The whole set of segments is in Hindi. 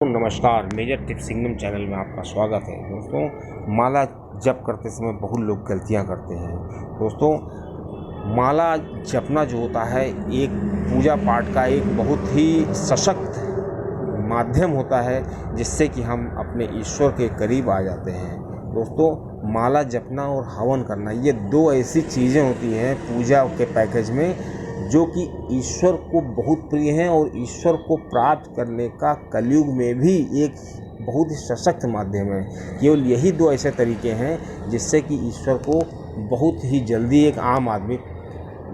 नमस्कार, मेजर टिप्स सिंगम चैनल में आपका स्वागत है। दोस्तों, माला जप करते समय बहुत लोग गलतियां करते हैं। दोस्तों, माला जपना जो होता है एक पूजा पाठ का एक बहुत ही सशक्त माध्यम होता है जिससे कि हम अपने ईश्वर के करीब आ जाते हैं। दोस्तों, माला जपना और हवन करना ये दो ऐसी चीज़ें होती हैं पूजा के पैकेज में जो कि ईश्वर को बहुत प्रिय हैं और ईश्वर को प्राप्त करने का कलयुग में भी एक बहुत ही सशक्त माध्यम है। केवल यही दो ऐसे तरीके हैं जिससे कि ईश्वर को बहुत ही जल्दी एक आम आदमी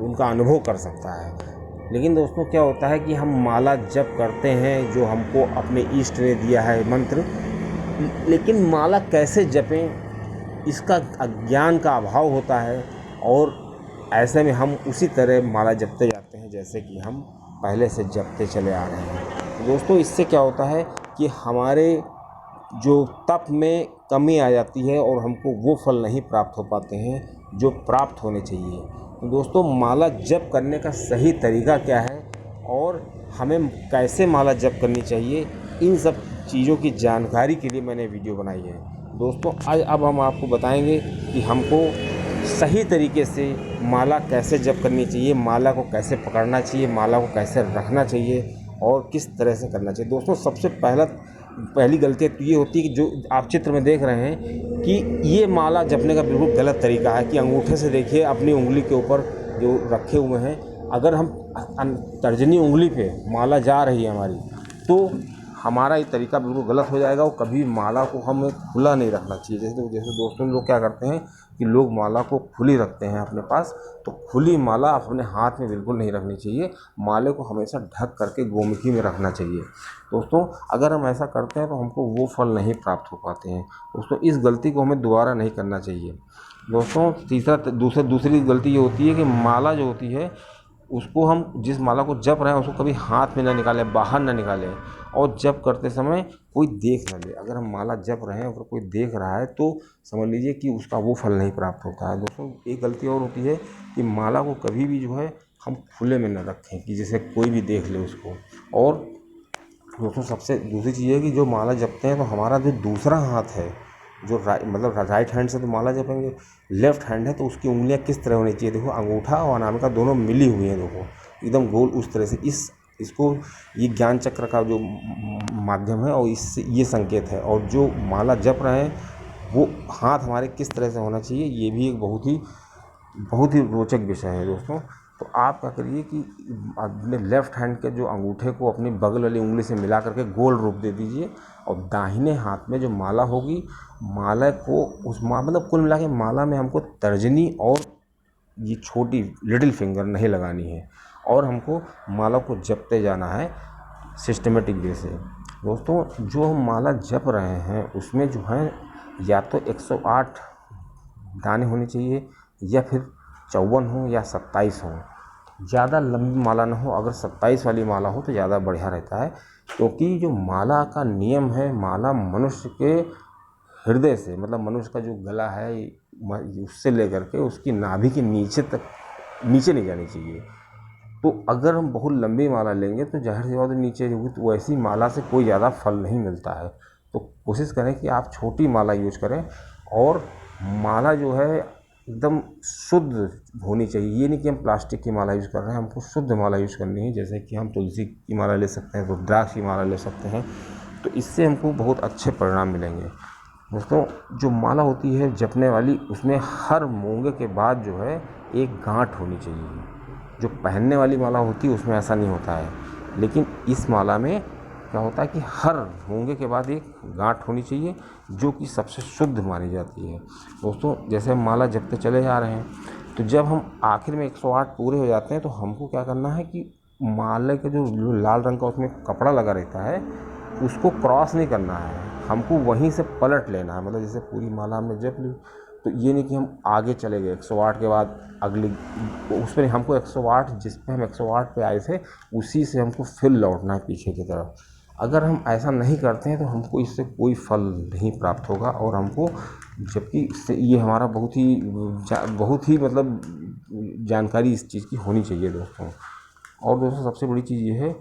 उनका अनुभव कर सकता है। लेकिन दोस्तों, क्या होता है कि हम माला जप करते हैं जो हमको अपने इष्ट ने दिया है मंत्र, लेकिन माला कैसे जपें इसका अज्ञान का अभाव होता है और ऐसे में हम उसी तरह माला जपते जाते हैं जैसे कि हम पहले से जपते चले आ रहे हैं। तो दोस्तों, इससे क्या होता है कि हमारे जो तप में कमी आ जाती है और हमको वो फल नहीं प्राप्त हो पाते हैं जो प्राप्त होने चाहिए। तो दोस्तों, माला जप करने का सही तरीका क्या है और हमें कैसे माला जप करनी चाहिए, इन सब चीज़ों की जानकारी के लिए मैंने वीडियो बनाई है। दोस्तों, आज अब हम आपको बताएंगे कि हमको सही तरीके से माला कैसे जप करनी चाहिए, माला को कैसे पकड़ना चाहिए, माला को कैसे रखना चाहिए और किस तरह से करना चाहिए। दोस्तों, सबसे पहली गलती तो ये होती है कि जो आप चित्र में देख रहे हैं कि ये माला जपने का बिल्कुल गलत तरीका है कि अंगूठे से देखिए अपनी उंगली के ऊपर जो रखे हुए हैं, अगर हम तर्जनी उंगली पे माला जा रही है हमारी, तो हमारा ये तरीका बिल्कुल गलत हो जाएगा और कभी माला को हमें खुला नहीं रखना चाहिए। जैसे दोस्तों लोग क्या करते हैं कि लोग माला को खुली रखते हैं अपने पास, तो खुली माला अपने हाथ में बिल्कुल नहीं रखनी चाहिए। माले को हमेशा ढक करके गोमुखी में रखना चाहिए। दोस्तों, अगर हम ऐसा करते हैं तो हमको वो फल नहीं प्राप्त हो पाते हैं। दोस्तों, इस गलती को हमें दोबारा नहीं करना चाहिए। दोस्तों, दूसरी गलती ये होती है कि माला जो होती है उसको हम जिस माला को जप रहे हैं उसको कभी हाथ में ना निकालें, बाहर ना निकालें और जप करते समय कोई देख ना ले। अगर हम माला जप रहे हैं अगर कोई देख रहा है तो समझ लीजिए कि उसका वो फल नहीं प्राप्त होता है। दोस्तों, एक गलती और होती है कि माला को कभी भी जो है हम खुले में न रखें कि जैसे कोई भी देख ले उसको। और दोस्तों, सबसे दूसरी चीज़ है कि जो माला जपते हैं तो हमारा जो दूसरा हाथ है जो राइट हैंड से तो माला जपेंगे, लेफ्ट हैंड है तो उसकी उंगलियां किस तरह होनी चाहिए। देखो, अंगूठा और अनामिका दोनों मिली हुई हैं, देखो एकदम गोल उस तरह से। इसको ये ज्ञान चक्र का जो माध्यम है और इससे ये संकेत है। और जो माला जप रहे हैं वो हाथ हमारे किस तरह से होना चाहिए, ये भी एक बहुत ही रोचक विषय है। दोस्तों, तो आप क्या करिए कि अपने लेफ्ट हैंड के जो अंगूठे को अपनी बगल वाली उंगली से मिला करके गोल रूप दे दीजिए और दाहिने हाथ में जो माला होगी, माला को मतलब कुल मिला के माला में हमको तर्जनी और ये छोटी लिटिल फिंगर नहीं लगानी है और हमको माला को जपते जाना है सिस्टमेटिक वे से। दोस्तों, जो हम माला जप रहे हैं उसमें जो है या तो 108 दाने होने चाहिए या फिर 54 हो या 27 हो। ज़्यादा लंबी माला ना हो, अगर 27 वाली माला हो तो ज़्यादा बढ़िया रहता है, क्योंकि जो माला का नियम है, माला मनुष्य के हृदय से मतलब मनुष्य का जो गला है उससे लेकर के उसकी नाभि के नीचे तक नीचे नहीं जानी चाहिए। तो अगर हम बहुत लंबी माला लेंगे तो जाहिर सी बात है नीचे होगी, तो वैसी माला से कोई ज़्यादा फल नहीं मिलता है। तो कोशिश करें कि आप छोटी माला यूज करें और माला जो है एकदम शुद्ध होनी चाहिए। ये नहीं कि हम प्लास्टिक की माला यूज़ कर रहे हैं, हमको शुद्ध माला यूज़ करनी है। जैसे कि हम तुलसी की माला ले सकते हैं, रुद्राक्ष की माला ले सकते हैं, तो इससे हमको बहुत अच्छे परिणाम मिलेंगे। दोस्तों, जो माला होती है जपने वाली उसमें हर मूंगे के बाद जो है एक गांठ होनी चाहिए। जो पहनने वाली माला होती है उसमें ऐसा नहीं होता है, लेकिन इस माला में क्या होता है कि हर मूंगे के बाद एक गांठ होनी चाहिए जो कि सबसे शुद्ध मानी जाती है। दोस्तों, जैसे हम माला जपते चले जा रहे हैं तो जब हम आखिर में 108 पूरे हो जाते हैं तो हमको क्या करना है कि माले का जो लाल रंग का उसमें कपड़ा लगा रहता है उसको क्रॉस नहीं करना है, हमको वहीं से पलट लेना है। मतलब जैसे पूरी माला हमने जप ली तो ये नहीं कि हम आगे चले गए 108 के बाद अगली उस पर हमको 108 जिस पे हम 108 पे आए थे उसी से हमको फिर लौटना है पीछे की तरफ। अगर हम ऐसा नहीं करते हैं तो हमको इससे कोई फल नहीं प्राप्त होगा और हमको, जबकि इससे ये हमारा बहुत ही मतलब जानकारी इस चीज़ की होनी चाहिए दोस्तों। और दोस्तों, सबसे बड़ी चीज़ ये है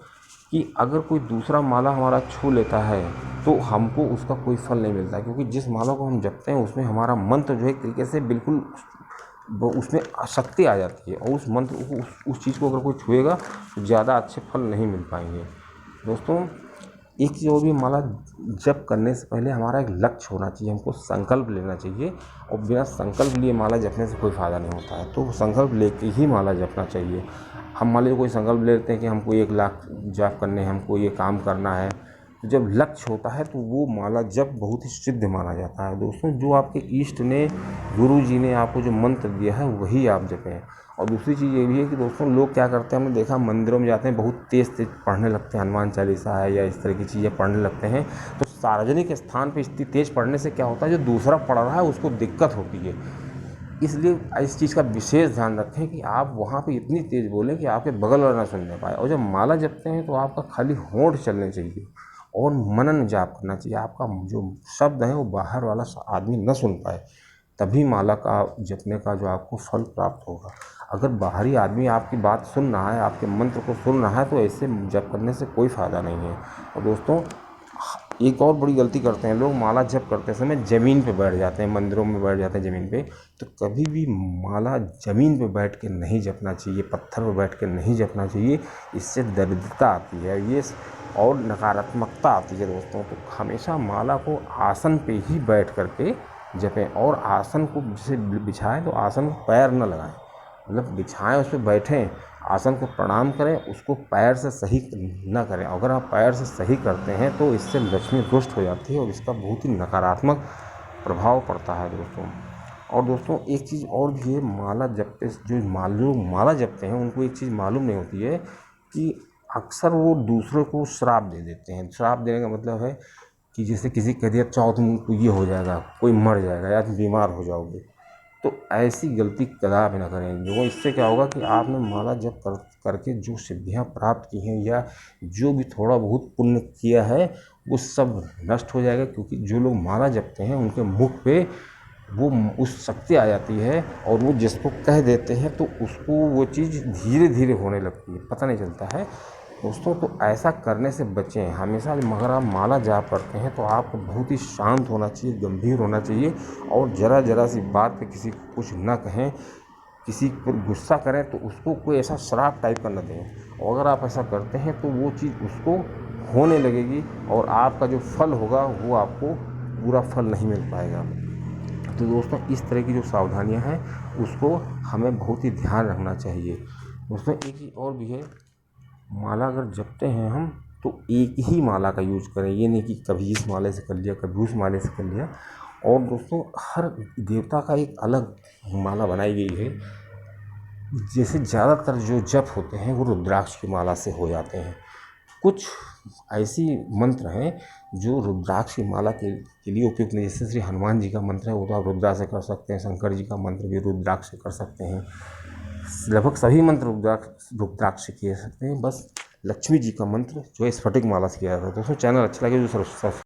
कि अगर कोई दूसरा माला हमारा छू लेता है तो हमको उसका कोई फल नहीं मिलता, क्योंकि जिस माला को हम जपते हैं उसमें हमारा मंत्र जो है एक तरीके से बिल्कुल उसमें शक्ति आ जाती है, और उस मंत्र को उस चीज़ को अगर कोई छुएगा तो ज़्यादा अच्छे फल नहीं मिल पाएंगे। दोस्तों, एक चीज़ और भी, माला जप करने से पहले हमारा एक लक्ष्य होना चाहिए, हमको संकल्प लेना चाहिए, और बिना संकल्प लिए माला जपने से कोई फ़ायदा नहीं होता है। तो संकल्प लेके ही माला जपना चाहिए। हम मान लीजिए कोई संकल्प ले लेते हैं कि हमको 1 लाख जप करने हैं, हमको ये काम करना है, तो जब लक्ष्य होता है तो वो माला जप बहुत ही सिद्ध माना जाता है। दोस्तों, जो आपके इष्ट ने, गुरु जी ने आपको जो मंत्र दिया है वही आप जपें। और दूसरी चीज़ ये भी है कि दोस्तों, लोग क्या करते हैं, हमने देखा मंदिरों में जाते हैं, बहुत तेज़ तेज़ पढ़ने लगते हैं, हनुमान चालीसा है या इस तरह की चीज़ें पढ़ने लगते हैं। तो सार्वजनिक स्थान पे इतनी तेज़ पढ़ने से क्या होता है, जो दूसरा पढ़ रहा है उसको दिक्कत होती है। इसलिए इस चीज़ का विशेष ध्यान रखें कि आप वहाँ पे इतनी तेज़ बोलें कि आपके बगल वाला ना सुन पाए। और जब माला जपते हैं तो आपका खाली होंठ चलने चाहिए और मनन जाप करना चाहिए। आपका जो शब्द है वो बाहर वाला आदमी न सुन पाए, तभी माला का जपने का जो आपको फल प्राप्त होगा। अगर बाहरी आदमी आपकी बात सुन रहा है, आपके मंत्र को सुन रहा है, तो ऐसे जप करने से कोई फ़ायदा नहीं है। और दोस्तों, एक और बड़ी गलती करते हैं लोग, माला जप करते समय ज़मीन पे बैठ जाते हैं, मंदिरों में बैठ जाते हैं ज़मीन पे। तो कभी भी माला ज़मीन पे बैठ के नहीं जपना चाहिए, पत्थर पे बैठ के नहीं जपना चाहिए। इससे दरिद्रता आती है ये और नकारात्मकता आती है। दोस्तों, तो हमेशा माला को आसन पे ही बैठ करके जपें, और आसन को जैसे बिछाएं तो आसन को पैर न लगाएं, मतलब बिछाएं उस पर बैठें, आसन को प्रणाम करें, उसको पैर से सही न करें। अगर आप पैर से सही करते हैं तो इससे लक्ष्मी रुष्ट हो जाती है और इसका बहुत ही नकारात्मक प्रभाव पड़ता है। दोस्तों, और दोस्तों, एक चीज़ और भी है, माला जपते जो माला जपते हैं उनको एक चीज़ मालूम नहीं होती है कि अक्सर वो दूसरों को श्राप दे देते हैं। श्राप देने का मतलब है कि जैसे किसी कह दिया, चाहो तुमको ये हो जाएगा, कोई मर जाएगा या तुम बीमार हो जाओगे। तो ऐसी गलती कदापि ना करें। देखो, इससे क्या होगा कि आपने माला जप करके जो सिद्धियां प्राप्त की हैं या जो भी थोड़ा बहुत पुण्य किया है वो सब नष्ट हो जाएगा, क्योंकि जो लोग माला जपते हैं उनके मुख पे वो उस शक्ति आ जाती है, और वो जिसको कह देते हैं तो उसको वो चीज़ धीरे धीरे होने लगती है, पता नहीं चलता है। दोस्तों, तो ऐसा करने से बचें हमेशा। अगर आप माला जाप करते हैं तो आपको बहुत ही शांत होना चाहिए, गंभीर होना चाहिए, और ज़रा सी बात पे किसी को कुछ ना कहें। किसी पर गुस्सा करें तो उसको कोई ऐसा श्राप टाइप का न दें, और अगर आप ऐसा करते हैं तो वो चीज़ उसको होने लगेगी, और आपका जो फल होगा वो आपको पूरा फल नहीं मिल पाएगा। तो दोस्तों, इस तरह की जो सावधानियां हैं उसको हमें बहुत ही ध्यान रखना चाहिए। दोस्तों, एक चीज़ और भी है, माला अगर जपते हैं हम तो एक ही माला का यूज करें, ये नहीं कि कभी इस माले से कर लिया, कभी उस माले से कर लिया। और दोस्तों, हर देवता का एक अलग माला बनाई गई है। जैसे ज़्यादातर जो जप होते हैं वो रुद्राक्ष की माला से हो जाते हैं। कुछ ऐसी मंत्र हैं जो रुद्राक्ष की माला के लिए उपयुक्त नहीं। जैसे श्री हनुमान जी का मंत्र है वो तो आप रुद्राक्ष से कर सकते हैं, शंकर जी का मंत्र भी रुद्राक्ष से कर सकते हैं, लगभग सभी मंत्र रुद्राक्ष से किए सकते हैं। बस लक्ष्मी जी का मंत्र जो है स्फटिक माला से किया जाता है। दोस्तों, चैनल अच्छा लगे जो